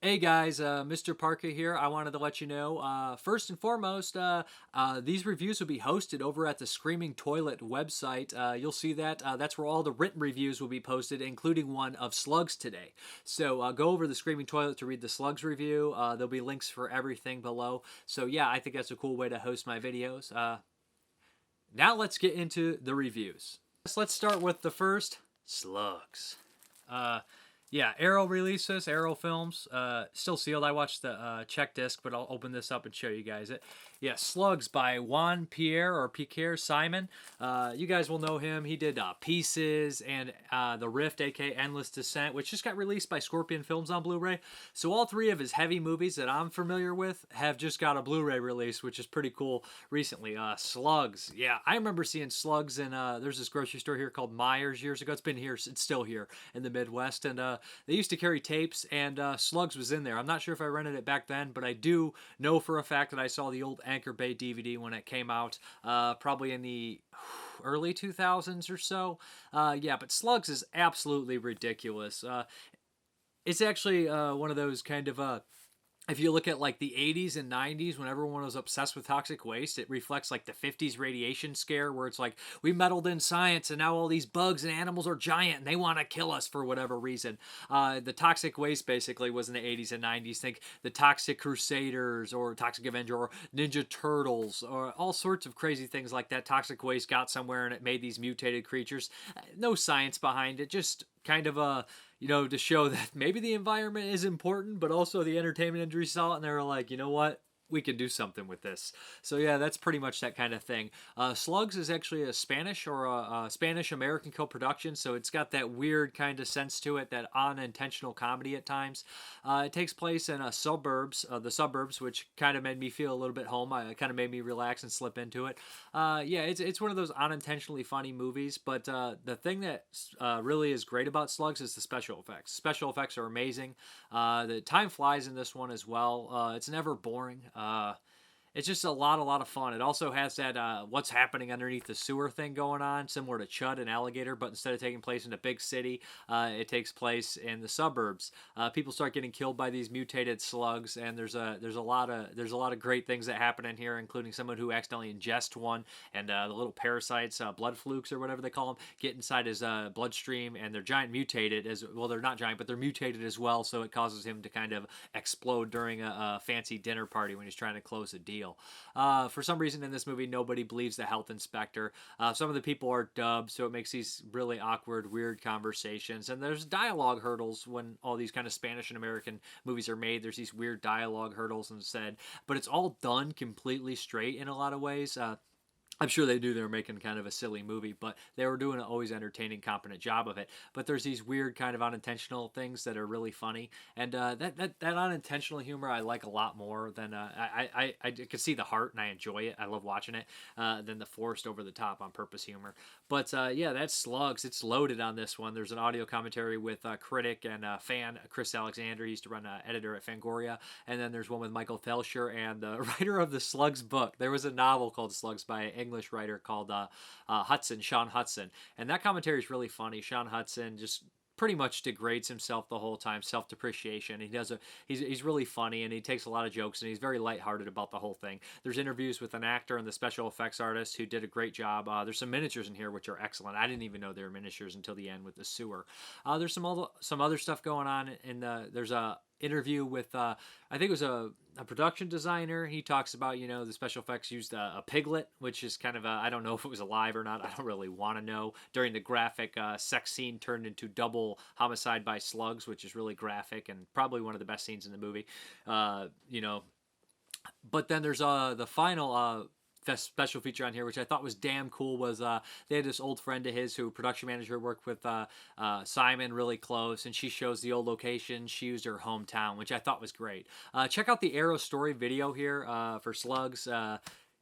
Hey guys, Mrparka here. I wanted to let you know, first and foremost, these reviews will be hosted over at the Screaming Toilet website. You'll see that. That's where all the written reviews will be posted, including one of Slugs today. So go over the Screaming Toilet to read the Slugs review. There'll be links for everything below. So yeah, I think that's a cool way to host my videos. Now let's get into the reviews. Let's start with the first, Slugs. Yeah, Arrow releases, Arrow Films, still sealed. I watched the check disc, but I'll open this up and show you guys it. Yeah, Slugs by Juan Piquer Simón. You guys will know him. He did Pieces and The Rift, aka Endless Descent, which just got released by Scorpion Films on Blu-ray. So all three of his heavy movies that I'm familiar with have just got a Blu-ray release, which is pretty cool recently. Slugs. Yeah, I remember seeing Slugs in, there's this grocery store here called Myers years ago. It's been here, it's still here in the Midwest, and they used to carry tapes, and Slugs was in there. I'm not sure if I rented it back then, but I do know for a fact that I saw the old Anchor Bay DVD when it came out, probably in the early 2000s or so. Yeah, but Slugs is absolutely ridiculous. It's actually one of those kind of if you look at like the 80s and 90s when everyone was obsessed with toxic waste, it reflects like the 50s radiation scare where it's like we meddled in science and now all these bugs and animals are giant and they want to kill us for whatever reason. The toxic waste basically was in the 80s and 90s. Think the Toxic Crusaders or Toxic Avenger or Ninja Turtles or all sorts of crazy things like that. Toxic waste got somewhere and it made these mutated creatures. No science behind it, just kind of a, you know, to show that maybe the environment is important, but also the entertainment industry saw it and they were like, you know what? We can do something with this. So yeah, that's pretty much that kind of thing. Slugs is actually a Spanish or a Spanish-American co-production, so it's got that weird kind of sense to it, that unintentional comedy at times. It takes place in the suburbs, which kind of made me feel a little bit home. It kind of made me relax and slip into it. Yeah, it's one of those unintentionally funny movies, but the thing that really is great about Slugs is the special effects. Special effects are amazing. The time flies in this one as well. It's never boring. It's just a lot of fun. It also has that what's happening underneath the sewer thing going on, similar to Chud and Alligator, but instead of taking place in a big city, it takes place in the suburbs. People start getting killed by these mutated slugs, and there's a lot of great things that happen in here, including someone who accidentally ingests one, and the little parasites, blood flukes or whatever they call them, get inside his bloodstream, and they're giant mutated as well. They're not giant, but they're mutated as well, so it causes him to kind of explode during a fancy dinner party when he's trying to close a deal. For some reason in this movie, nobody believes the health inspector. Some of the people are dubbed, so it makes these really awkward, weird conversations. And there's dialogue hurdles when all these kind of Spanish and American movies are made. There's these weird dialogue hurdles instead. But it's all done completely straight in a lot of ways. I'm sure they knew they were making kind of a silly movie, but they were doing an always entertaining, competent job of it. But there's these weird kind of unintentional things that are really funny, and that unintentional humor I like a lot more than I can see the heart and I enjoy it. I love watching it than the forced over the top on purpose humor. But yeah, that's Slugs. It's loaded on this one. There's an audio commentary with critic and fan Chris Alexander. He used to run editor at Fangoria, and then there's one with Michael Felsher and the writer of the Slugs book. There was a novel called Slugs by English writer called Sean Hudson, and that commentary is really funny. Sean Hudson just pretty much degrades himself the whole time, self-depreciation. He's really funny, and he takes a lot of jokes, and he's very lighthearted about the whole thing. There's interviews with an actor and the special effects artist who did a great job. There's some miniatures in here which are excellent. I didn't even know they were miniatures until the end with the sewer. There's some other stuff going on there's a interview with I think it was a production designer. He talks about, you know, the special effects used a piglet, which is kind of I don't know if it was alive or not. I don't really want to know. During the graphic sex scene turned into double homicide by slugs, which is really graphic and probably one of the best scenes in the movie. You know, but then there's the final special feature on here, which I thought was damn cool, was they had this old friend of his who production manager worked with Simon really close, and she shows the old location. She used her hometown, which I thought was great. Check out the Arrow story video here for Slugs.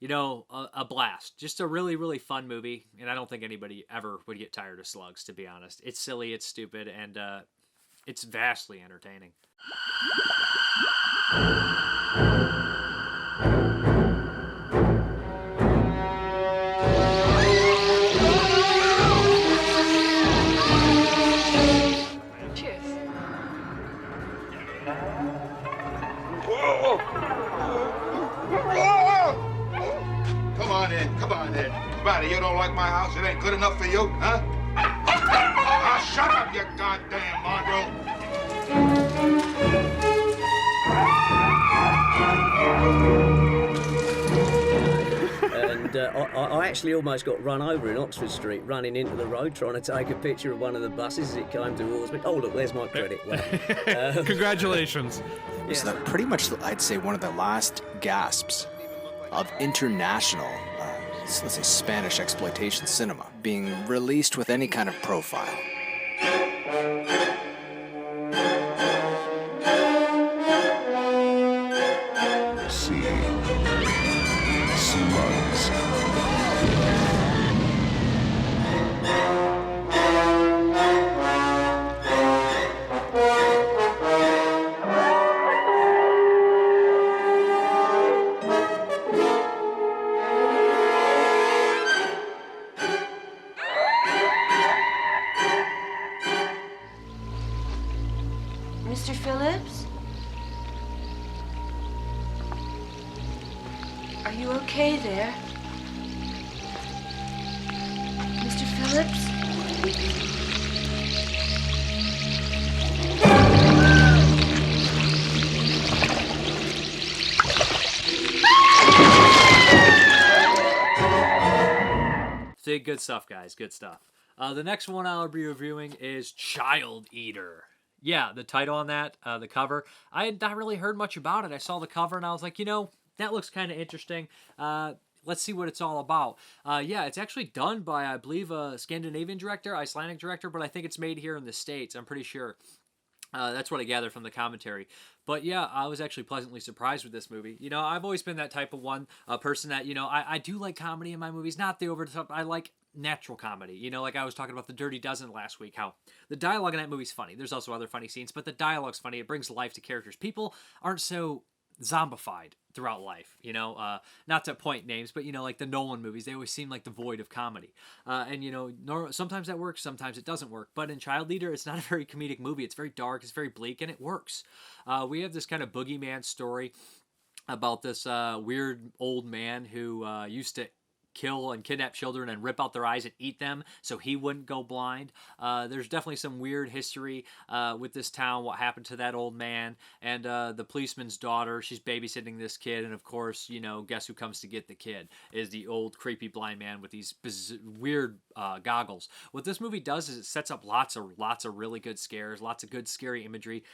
You know, a blast. Just a really, really fun movie, and I don't think anybody ever would get tired of Slugs, to be honest. It's silly, it's stupid, and it's vastly entertaining. then. Come on, then. Come on, you don't like my house? It ain't good enough for you, huh? Ah, shut up, you goddamn mongrel! And I actually almost got run over in Oxford Street, running into the road, trying to take a picture of one of the buses as it came towards me. Oh, look, there's my credit. Wow. Congratulations. So that pretty much, I'd say, one of the last gasps of international, let's say Spanish exploitation cinema being released with any kind of profile. See, Slugs. Mr. Phillips? Are you okay there? Mr. Phillips? See, good stuff, guys. Good stuff. The next one I'll be reviewing is Child Eater. Yeah, the title on that, the cover. I had not really heard much about it. I saw the cover and I was like, you know, that looks kind of interesting. Let's see what it's all about. Yeah, it's actually done by, I believe, a Scandinavian director, Icelandic director, but I think it's made here in the States. I'm pretty sure. That's what I gathered from the commentary. But yeah, I was actually pleasantly surprised with this movie. You know, I've always been that type of person that, you know, I do like comedy in my movies, not the over-the-top. I like natural comedy. You know, like I was talking about The Dirty Dozen last week, how the dialogue in that movie's funny. There's also other funny scenes, but the dialogue's funny. It brings life to characters. People aren't so zombified throughout life, you know, not to point names, but, you know, like the Nolan movies, they always seem like devoid of comedy. And, you know, sometimes that works, sometimes it doesn't work. But in Child Eater, it's not a very comedic movie. It's very dark, it's very bleak, and it works. We have this kind of boogeyman story about this weird old man who used to kill and kidnap children and rip out their eyes and eat them so he wouldn't go blind. There's definitely some weird history with this town, what happened to that old man, and the policeman's daughter, she's babysitting this kid, and of course, you know, guess who comes to get the kid is the old creepy blind man with these weird goggles. What this movie does is it sets up lots of really good scares, lots of good scary imagery,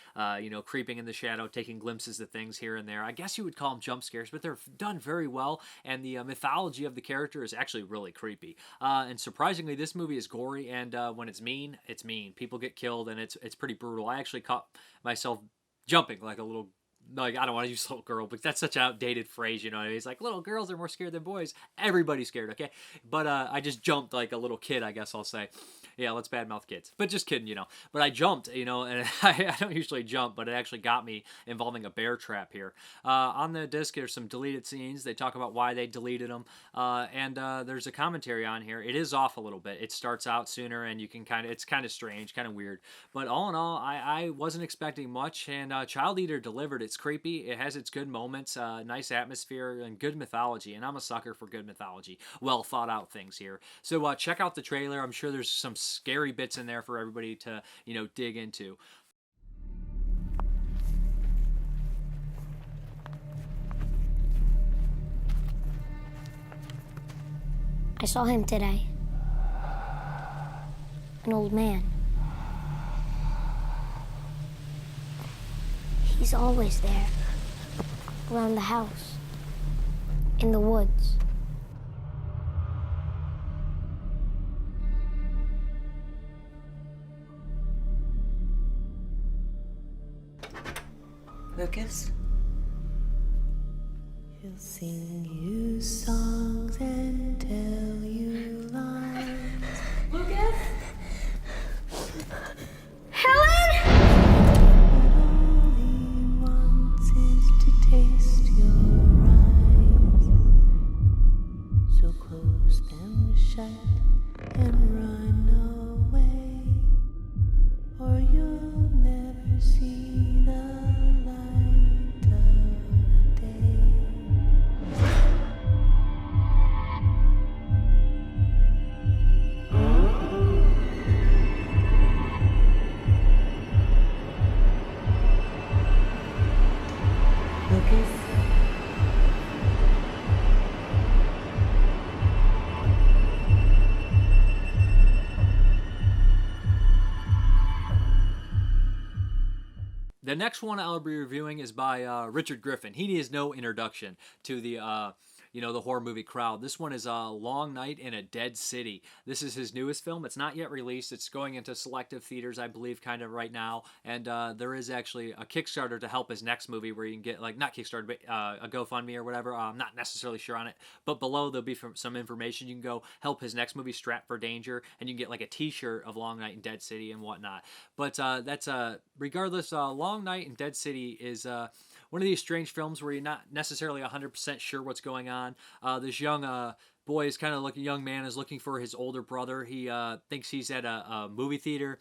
you know, creeping in the shadow, taking glimpses of things here and there. I guess you would call them jump scares, but they're done very well, and the mythology of the character is actually really creepy. And surprisingly, this movie is gory, and when it's mean, it's mean. People get killed, and it's pretty brutal. I actually caught myself jumping like a little, like, I don't want to use little girl, but that's such an outdated phrase, you know what I mean? It's like, little girls are more scared than boys. Everybody's scared, okay? But I just jumped like a little kid, I guess I'll say. Yeah, let's badmouth kids. But just kidding, you know. But I jumped, you know, and I don't usually jump, but it actually got me involving a bear trap here. On the disc, there's some deleted scenes. They talk about why they deleted them. And there's a commentary on here. It is off a little bit. It starts out sooner, and you can it's kind of strange, kind of weird. But all in all, I wasn't expecting much, and Child Eater delivered. It's creepy. It has its good moments, nice atmosphere, and good mythology. And I'm a sucker for good mythology. Well thought out things here. So check out the trailer. I'm sure there's some scary bits in there for everybody to, you know, dig into. I saw him today. An old man. He's always there. Around the house. In the woods. Lucas? He'll sing you songs and tell you lies. Lucas? Helen! All he wants is to taste your eyes. So close them shut and run away, or you'll never see the light of day. The next one I'll be reviewing is by Richard Griffin. He needs no introduction to the the horror movie crowd. This one is a Long Night in a Dead City. This is his newest film. It's not yet released. It's going into selective theaters, I believe, kind of right now. And there is actually a Kickstarter to help his next movie where you can get, like, not Kickstarter, but a GoFundMe or whatever. I'm not necessarily sure on it. But below there'll be some information. You can go help his next movie, Strapped for Danger, and you can get like a t-shirt of Long Night in Dead City and whatnot. But that's regardless, Long Night in Dead City is one of these strange films where you're not necessarily 100% sure what's going on. This young boy is kind of young man is looking for his older brother. He thinks he's at a movie theater.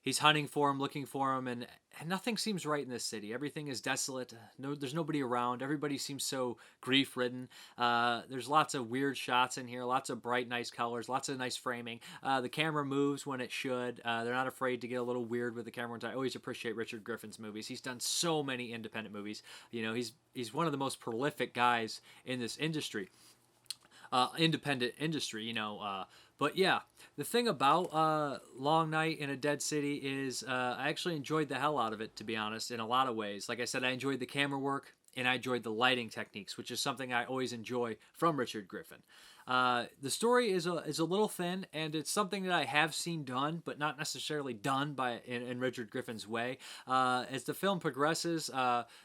He's hunting for him, looking for him, and nothing seems right in this city. Everything is desolate. There's nobody around. Everybody seems so grief-ridden. There's lots of weird shots in here, lots of bright, nice colors, lots of nice framing. The camera moves when it should. They're not afraid to get a little weird with the camera. I always appreciate Richard Griffin's movies. He's done so many independent movies. He's one of the most prolific guys in this industry. Independent industry, but yeah, the thing about Long Night in a Dead City is I actually enjoyed the hell out of it, to be honest, in a lot of ways. Like I said, I enjoyed the camera work, and I enjoyed the lighting techniques, which is something I always enjoy from Richard Griffin. The story is a little thin, and it's something that I have seen done, but not necessarily done in Richard Griffin's way. As the film progresses,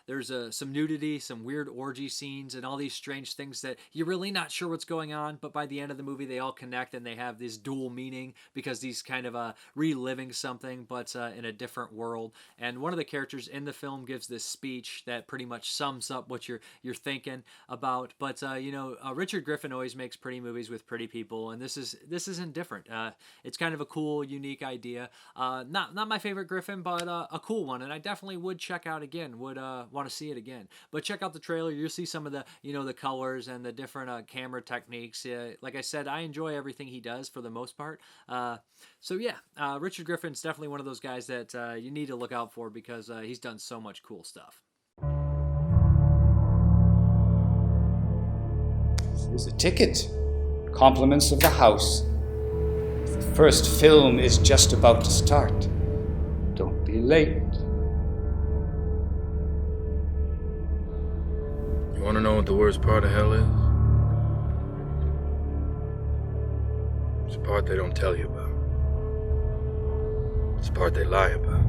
there's some nudity, some weird orgy scenes, and all these strange things that you're really not sure what's going on, but by the end of the movie, they all connect, and they have this dual meaning, because he's kind of reliving something, but in a different world. And one of the characters in the film gives this speech that pretty much sums up what you're thinking about. But Richard Griffin always makes pretty movies with pretty people, and this isn't different. It's kind of a cool, unique idea. Not my favorite Griffin, but a cool one, and I definitely would check out again. Would want to see it again. But check out the trailer. You'll see some of the the colors and the different camera techniques. Like I said, I enjoy everything he does for the most part. So yeah, Richard Griffin's definitely one of those guys that you need to look out for, because he's done so much cool stuff. Here's a ticket. Compliments of the house. The first film is just about to start. Don't be late. You want to know what the worst part of hell is? It's the part they don't tell you about. It's the part they lie about.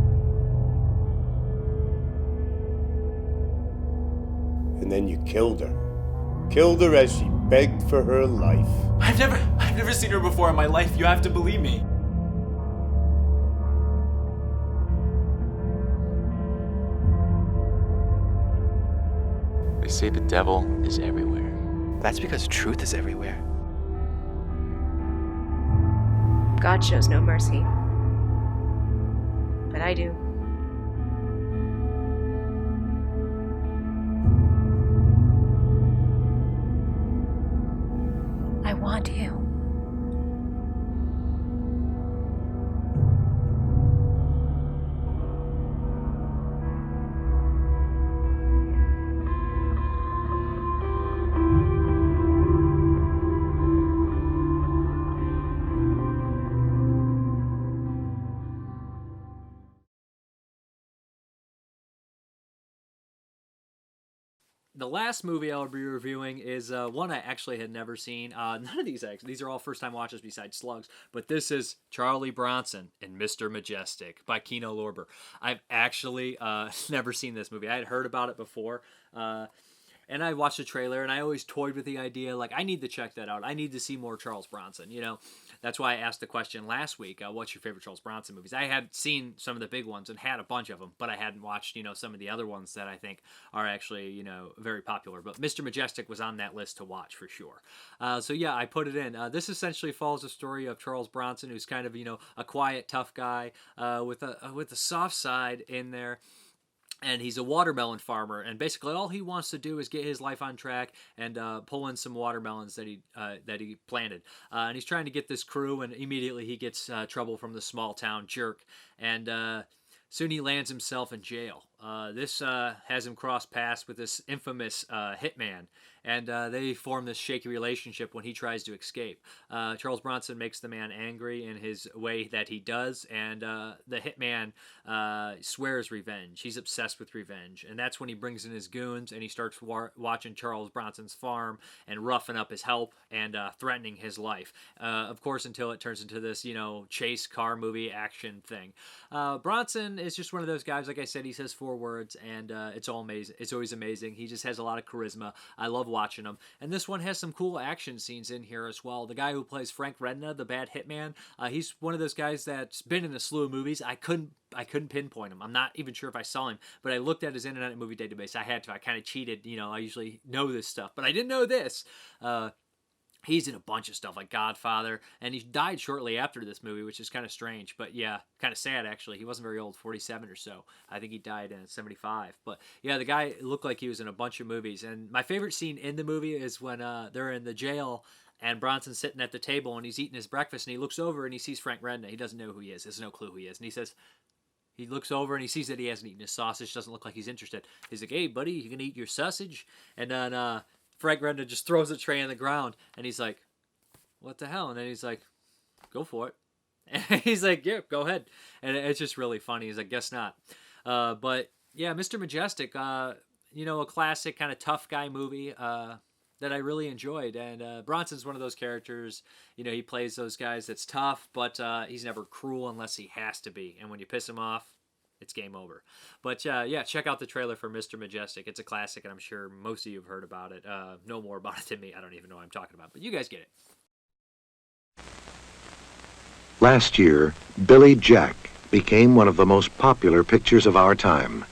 And then you killed her. Killed her as she begged for her life. I've never seen her before in my life. You have to believe me. They say the devil is everywhere. That's because truth is everywhere. God shows no mercy. But I do. I want you. The last movie I'll be reviewing is one I actually had never seen. None of these are all first-time watches besides Slugs, but this is Charlie Bronson in Mr. Majestyk by Kino Lorber. I've actually never seen this movie. I had heard about it before, and I watched the trailer, and I always toyed with the idea, like, I need to check that out. I need to see more Charles Bronson, That's why I asked the question last week, what's your favorite Charles Bronson movies? I had seen some of the big ones and had a bunch of them, but I hadn't watched, some of the other ones that I think are actually, very popular. But Mr. Majestyk was on that list to watch for sure. So yeah, I put it in. This essentially follows the story of Charles Bronson, who's kind of, a quiet, tough guy with a soft side in there. And he's a watermelon farmer, and basically all he wants to do is get his life on track and pull in some watermelons that he planted. And he's trying to get this crew, and immediately he gets trouble from the small town jerk, and soon he lands himself in jail. This has him cross paths with this infamous hitman, and they form this shaky relationship when he tries to escape. Charles Bronson makes the man angry in his way that he does, and the hitman swears revenge. He's obsessed with revenge, and that's when he brings in his goons and he starts watching Charles Bronson's farm and roughing up his help and threatening his life. Of course, until it turns into this, chase car movie action thing. Bronson is just one of those guys. Like I said, he says 4 words, and it's all amazing. It's always amazing. He just has a lot of charisma. I love watching him. And this one has some cool action scenes in here as well. The guy who plays Frank Redna, the bad hitman, he's one of those guys that's been in a slew of movies. I couldn't pinpoint him. I'm not even sure if I saw him, but I looked at his Internet Movie Database. I had to. I kind of cheated. I usually know this stuff, but I didn't know this. He's in a bunch of stuff like Godfather, and he died shortly after this movie, which is kind of strange. But yeah, kind of sad actually. He wasn't very old, 47 or so. I think he died in 75. But yeah, the guy looked like he was in a bunch of movies. And my favorite scene in the movie is when they're in the jail and Bronson's sitting at the table and he's eating his breakfast and he looks over and he sees Frank Redna. He doesn't know who he is. There's no clue who he is. And he looks over and he sees that he hasn't eaten his sausage. Doesn't look like he's interested. He's like, "Hey, buddy, you gonna eat your sausage?" And then Frank Redna just throws the tray on the ground, and he's like, "What the hell?" And then he's like, "Go for it." And he's like, "Yeah, go ahead." And it's just really funny. He's like, "Guess not." But yeah, Mr. Majestyk, a classic kind of tough guy movie that I really enjoyed. And Bronson's one of those characters, he plays those guys that's tough, but he's never cruel unless he has to be. And when you piss him off, it's game over. But yeah, check out the trailer for Mr. Majestyk. It's a classic, and I'm sure most of you have heard about it. Know more about it than me. I don't even know what I'm talking about, but you guys get it. Last year, Billy Jack became one of the most popular pictures of our time.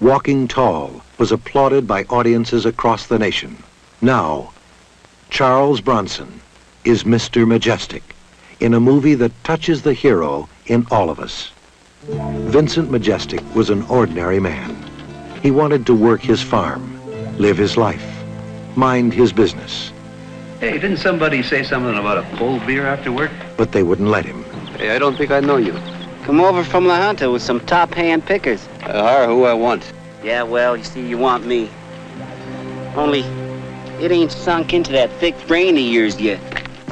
Walking Tall was applauded by audiences across the nation. Now, Charles Bronson is Mr. Majestyk in a movie that touches the hero in all of us. Vincent Majestyk was an ordinary man. He wanted to work his farm, live his life, mind his business. Hey, didn't somebody say something about a cold beer after work? But they wouldn't let him. Hey, I don't think I know you. Come over from La Junta with some top-hand pickers. Hire who I want. Yeah, well, you see, you want me. Only, it ain't sunk into that thick brain of yours yet.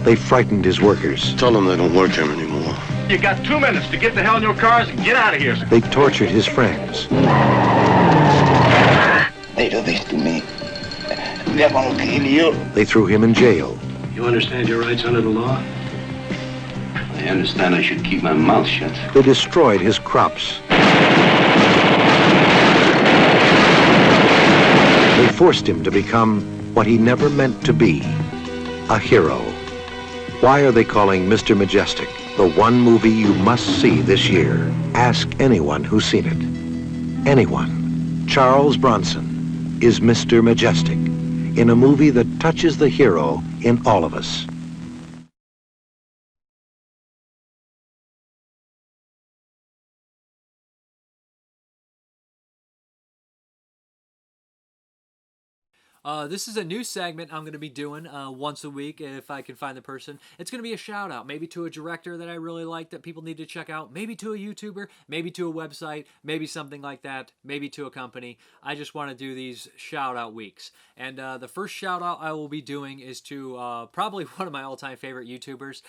They frightened his workers. Tell them they don't work here anymore. You got 2 minutes to get the hell in your cars and get out of here. They tortured his friends. They do this to me. They're gonna kill you. They threw him in jail. You understand your rights under the law? I understand I should keep my mouth shut. They destroyed his crops. They forced him to become what he never meant to be, a hero. Why are they calling Mr. Majestyk the one movie you must see this year? Ask anyone who's seen it. Anyone. Charles Bronson is Mr. Majestyk in a movie that touches the hero in all of us. This is a new segment I'm going to be doing once a week if I can find the person. It's going to be a shout out, maybe to a director that I really like that people need to check out, maybe to a YouTuber, maybe to a website, maybe something like that, maybe to a company. I just want to do these shout out weeks. And the first shout out I will be doing is to probably one of my all-time favorite YouTubers.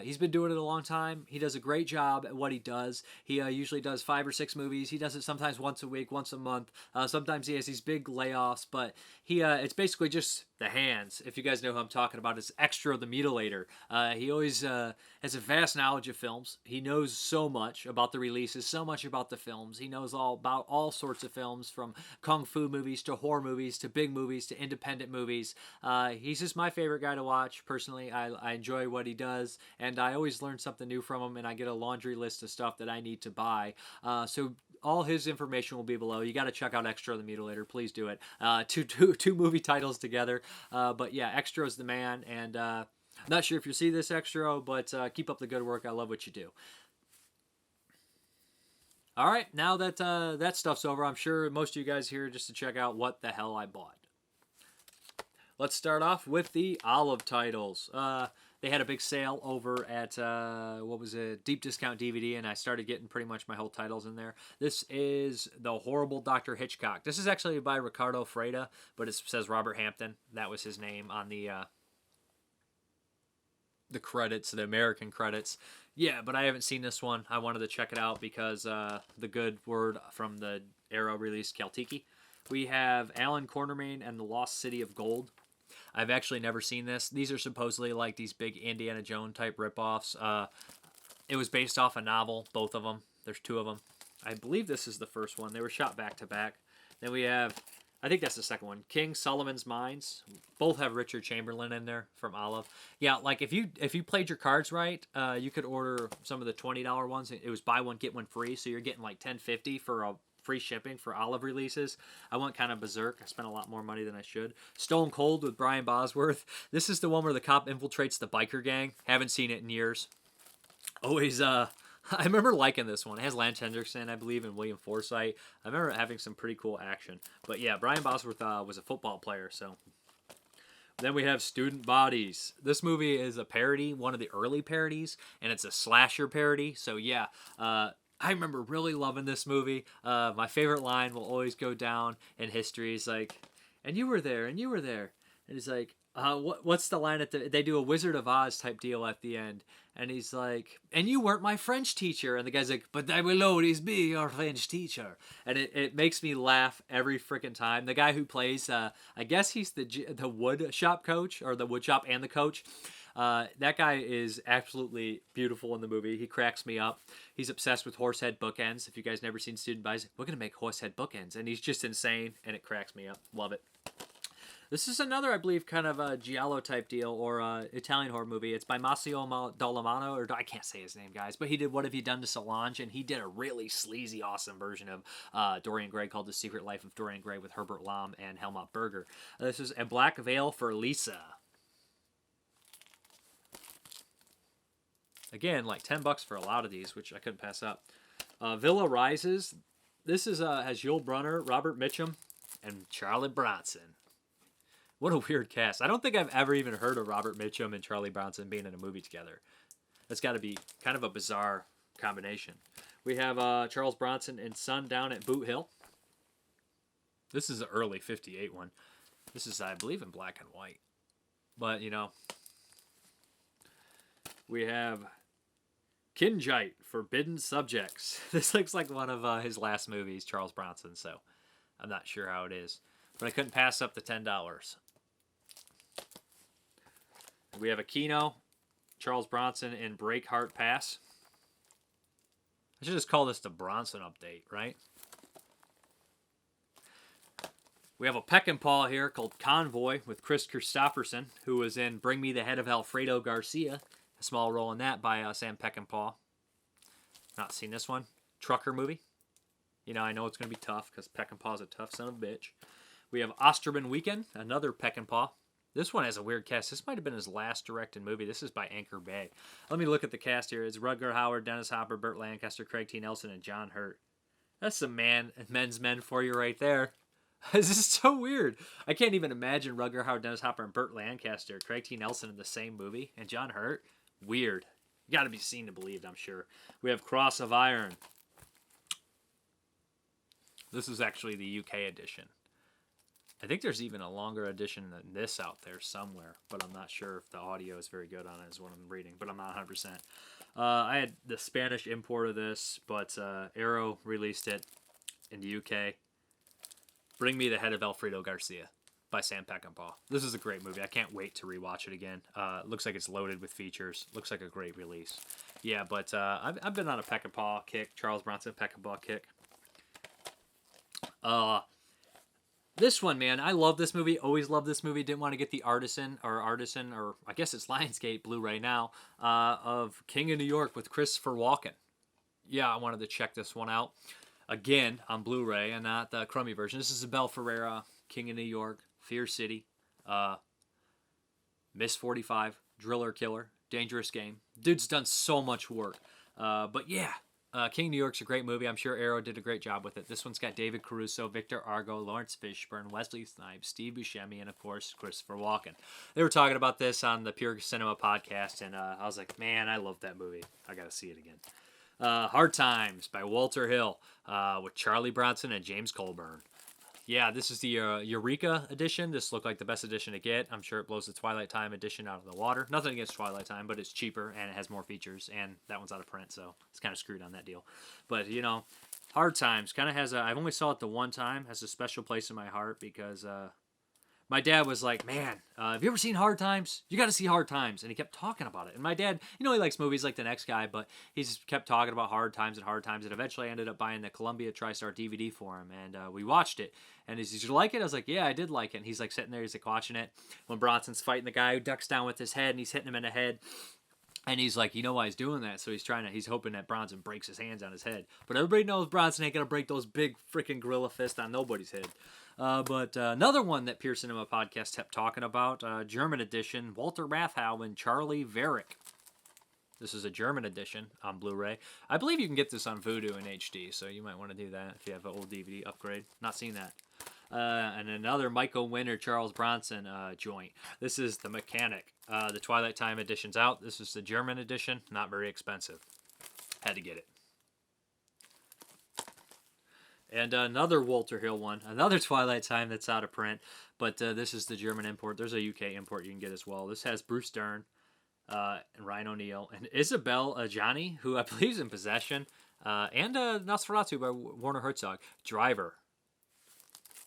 He's been doing it a long time. He does a great job at what he does. He usually does 5 or 6 movies. He does it sometimes once a week, once a month. Sometimes he has these big layoffs, but it's basically just the hands. If you guys know who I'm talking about, it's Extra the Mutilator. He always has a vast knowledge of films. He knows so much about the releases, so much about the films. He knows all about all sorts of films, from kung fu movies to horror movies to big movies to independent movies. He's just my favorite guy to watch, personally. I enjoy what he does, and I always learn something new from him, and I get a laundry list of stuff that I need to buy. So all his information will be below. You got to check out Extra the Mutilator. Please do it. Two movie titles together. But yeah, Extra's the man. And I'm not sure if you see this, Extra, but keep up the good work. I love what you do. All right, now that that stuff's over, I'm sure most of you guys here just to check out what the hell I bought. Let's start off with the olive titles. they had a big sale over at, what was it, Deep Discount DVD, and I started getting pretty much my whole titles in there. This is The Horrible Dr. Hitchcock. This is actually by Ricardo Freda, but it says Robert Hampton. That was his name on the credits, the American credits. Yeah, but I haven't seen this one. I wanted to check it out because the good word from the Arrow release, Kaltiki. We have Alan Quartermain and the Lost City of Gold. I've actually never seen this. These are supposedly like these big Indiana Jones type ripoffs. It was based off a novel, both of them. There's 2 of them. I believe this is the first one. They were shot back to back. Then we have, I think that's the second one, King Solomon's Mines. Both have Richard Chamberlain in there from Olive. Yeah, like if you played your cards right, you could order some of the $20 ones. It was buy one get one free, so you're getting like $10.50 for a free shipping for Olive releases. I went kind of berserk. I spent a lot more money than I should. Stone Cold with Brian Bosworth. This is the one where the cop infiltrates the biker gang. Haven't seen it in years. Always, I remember liking this one. It has Lance Henriksen, I believe, and William Forsythe. I remember having some pretty cool action. But yeah, Brian Bosworth was a football player, so. Then we have Student Bodies. This movie is a parody, one of the early parodies, and it's a slasher parody. So yeah, I remember really loving this movie. My favorite line will always go down in history. He's like, and you were there, and you were there. And he's like, what's the line at they do a Wizard of Oz type deal at the end. And he's like, and you weren't my French teacher. And the guy's like, but I will always be your French teacher. And it makes me laugh every freaking time. The guy who plays, I guess he's the wood shop coach, or the wood shop and the coach. That guy is absolutely beautiful in the movie. He cracks me up. He's obsessed with horsehead bookends. If you guys never seen Student Bodies, we're going to make horsehead bookends. And he's just insane, and it cracks me up. Love it. This is another, I believe, kind of a giallo type deal, or Italian horror movie. It's by Massimo Dallamano, or I can't say his name, guys, but he did What Have You Done to Solange, and he did a really sleazy, awesome version of Dorian Gray called The Secret Life of Dorian Gray with Herbert Lom and Helmut Berger. This is A Black Veil for Lisa. Again, like $10 for a lot of these, which I couldn't pass up. Villa Rises. This is has Yul Brynner, Robert Mitchum, and Charlie Bronson. What a weird cast. I don't think I've ever even heard of Robert Mitchum and Charlie Bronson being in a movie together. That's got to be kind of a bizarre combination. We have Charles Bronson in Sundown at Boothill. This is an early 58 one. This is, I believe, in black and white. But, you know. We have Kinjite, Forbidden Subjects. This looks like one of his last movies, Charles Bronson, so I'm not sure how it is. But I couldn't pass up the $10. We have Aquino, Charles Bronson in Breakheart Pass. I should just call this the Bronson update, right? We have a Peckinpah here called Convoy with Chris Christopherson, who was in Bring Me the Head of Alfredo Garcia. A small role in that by Sam Peckinpah. Not seen this one. Trucker movie. You know, I know it's going to be tough because Peckinpah's a tough son of a bitch. We have Osterman Weekend, another Peckinpah. This one has a weird cast. This might have been his last directed movie. This is by Anchor Bay. Let me look at the cast here. It's Rutger Hauer, Dennis Hopper, Burt Lancaster, Craig T. Nelson, and John Hurt. That's some men's men for you right there. This is so weird. I can't even imagine Rutger Hauer, Dennis Hopper, and Burt Lancaster, Craig T. Nelson in the same movie, and John Hurt. Weird. Got to be seen to believe, I'm sure. We have Cross of Iron. This is actually the UK edition. I think there's even a longer edition than this out there somewhere, but I'm not sure if the audio is very good on it, is what I'm reading, but I'm not 100%. I had the Spanish import of this, but Arrow released it in the UK. Bring Me the Head of Alfredo Garcia by Sam Peckinpah. This is a great movie. I can't wait to rewatch it again. Looks like it's loaded with features. Looks like a great release. Yeah, but I've been on a Peckinpah kick, Charles Bronson Peckinpah kick. This one, man, I love this movie. Always loved this movie. Didn't want to get the Artisan, or I guess it's Lionsgate Blu-ray now, of King of New York with Christopher Walken. Yeah, I wanted to check this one out. Again, on Blu-ray and not the crummy version. This is Abel Ferreira, King of New York, Fear City, Miss 45, Driller Killer, Dangerous Game. Dude's done so much work. But yeah, King New York's a great movie. I'm sure Arrow did a great job with it. This one's got David Caruso, Victor Argo, Lawrence Fishburne, Wesley Snipes, Steve Buscemi, and of course Christopher Walken. They were talking about this on the Pure Cinema podcast, and I was like, man, I love that movie. I gotta see it again. Hard Times by Walter Hill with Charlie Bronson and James Colburn. Yeah, this is the Eureka edition. This looked like the best edition to get. I'm sure it blows the Twilight Time edition out of the water. Nothing against Twilight Time, but it's cheaper and it has more features. And that one's out of print, so it's kind of screwed on that deal. But, you know, Hard Times kind of has a... I've only saw it the one time. Has a special place in my heart because my dad was like, man, have you ever seen Hard Times? You got to see Hard Times. And he kept talking about it. And my dad, you know, he likes movies like The Next Guy, but he's kept talking about Hard Times. And eventually I ended up buying the Columbia TriStar DVD for him. And we watched it. And he's, did you like it? I was like, yeah, I did like it. And he's like sitting there, he's like watching it. When Bronson's fighting the guy who ducks down with his head and he's hitting him in the head. And he's like, you know why he's doing that? So he's hoping that Bronson breaks his hands on his head. But everybody knows Bronson ain't going to break those big freaking gorilla fists on nobody's head. But another one that Pure Cinema Podcast kept talking about, German edition, Walter Matthau and Charley Varrick. This is a German edition on Blu-ray. I believe you can get this on Vudu in HD, so you might want to do that if you have an old DVD upgrade. Not seen that. And another Michael Winner, Charles Bronson joint. This is The Mechanic. The Twilight Time edition's out. This is the German edition. Not very expensive. Had to get it. And another Walter Hill one. Another Twilight Time that's out of print. But this is the German import. There's a UK import you can get as well. This has Bruce Dern and Ryan O'Neal. And Isabelle Adjani, who I believe is in Possession. And Nosferatu by Werner Herzog. Driver.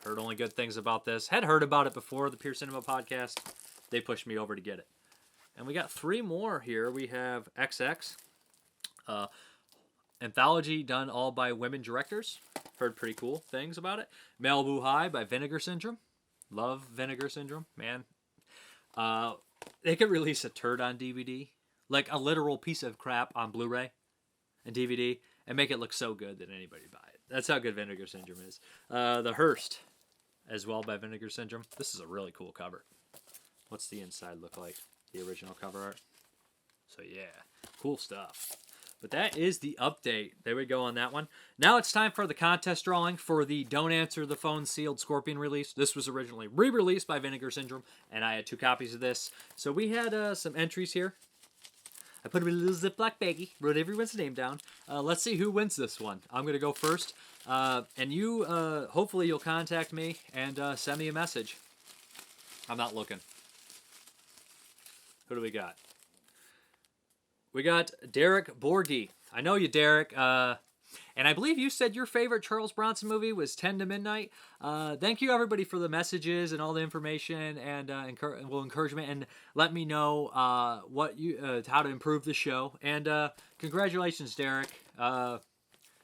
Heard only good things about this. Had heard about it before the Pure Cinema Podcast. They pushed me over to get it. And we got 3 more here. We have XX. Anthology done all by women directors. Heard pretty cool things about it. Malibu High by Vinegar Syndrome. Love Vinegar Syndrome, man. They could release a turd on DVD. Like a literal piece of crap on Blu-ray and DVD. And make it look so good that anybody buy it. That's how good Vinegar Syndrome is. The Hearse, as well by Vinegar Syndrome. This is a really cool cover. What's the inside look like? The original cover art. So yeah, cool stuff. But that is the update. There we go on that one. Now it's time for the contest drawing for the Don't Answer the Phone sealed Scorpion release. This was originally re-released by Vinegar Syndrome, and I had 2 copies of this. So we had some entries here. I put them in a little Ziploc baggie, wrote everyone's name down. Let's see who wins this one. I'm going to go first. And you, hopefully you'll contact me and send me a message. I'm not looking. Who do we got? We got Derek Borgie. I know you, Derek. And I believe you said your favorite Charles Bronson movie was 10 to Midnight. Thank you, everybody, for the messages and all the information and encouragement. And let me know how to improve the show. And congratulations, Derek.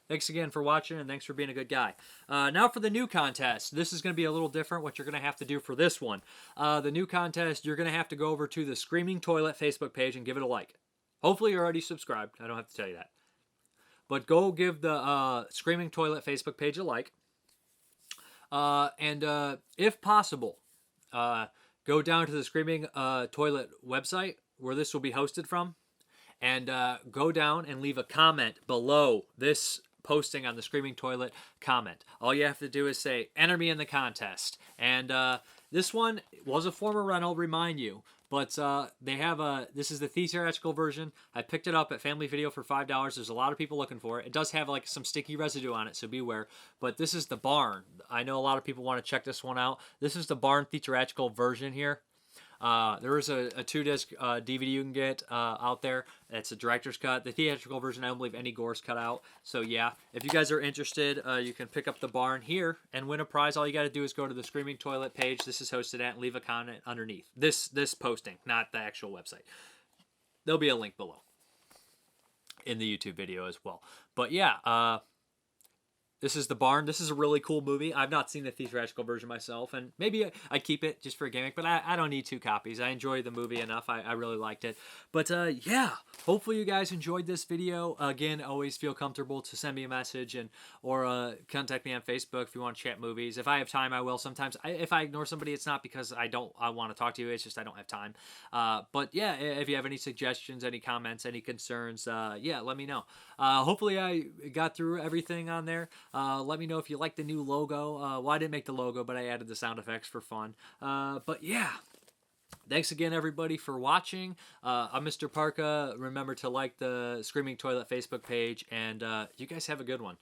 Thanks again for watching, and thanks for being a good guy. Now for the new contest. This is going to be a little different, what you're going to have to do for this one. The new contest, you're going to have to go over to the Screaming Toilet Facebook page and give it a like. Hopefully you're already subscribed. I don't have to tell you that. But go give the Screaming Toilet Facebook page a like. And if possible, go down to the Screaming Toilet website where this will be hosted from. And go down and leave a comment below this posting on the Screaming Toilet comment. All you have to do is say, enter me in the contest. And this one was a former rental, remind you. But they have this is the theatrical version. I picked it up at Family Video for $5. There's a lot of people looking for it. It does have like some sticky residue on it, so beware. But this is the Barn. I know a lot of people want to check this one out. This is the Barn theatrical version here. There is a 2-disc DVD you can get out there. It's a director's cut. The theatrical version, I don't believe any gore's cut out. So yeah, if you guys are interested, you can pick up the Barn here and win a prize. All you got to do is go to the Screaming Toilet page this is hosted at and leave a comment underneath. This posting, not the actual website. There'll be a link below in the YouTube video as well. But yeah, This is The Barn. This is a really cool movie. I've not seen the theatrical version myself, and maybe I keep it just for a gimmick, but I don't need 2 copies. I enjoy the movie enough. I really liked it. But yeah, hopefully you guys enjoyed this video. Again, always feel comfortable to send me a message or contact me on Facebook if you want to chat movies. If I have time, I will. Sometimes if I ignore somebody, it's not because I want to talk to you. It's just I don't have time. But yeah, if you have any suggestions, any comments, any concerns, yeah, let me know. Hopefully I got through everything on there. Let me know if you like the new logo. Well, I didn't make the logo, but I added the sound effects for fun. But yeah, thanks again, everybody, for watching. I'm Mrparka. Remember to like the Screaming Toilet Facebook page, and you guys have a good one.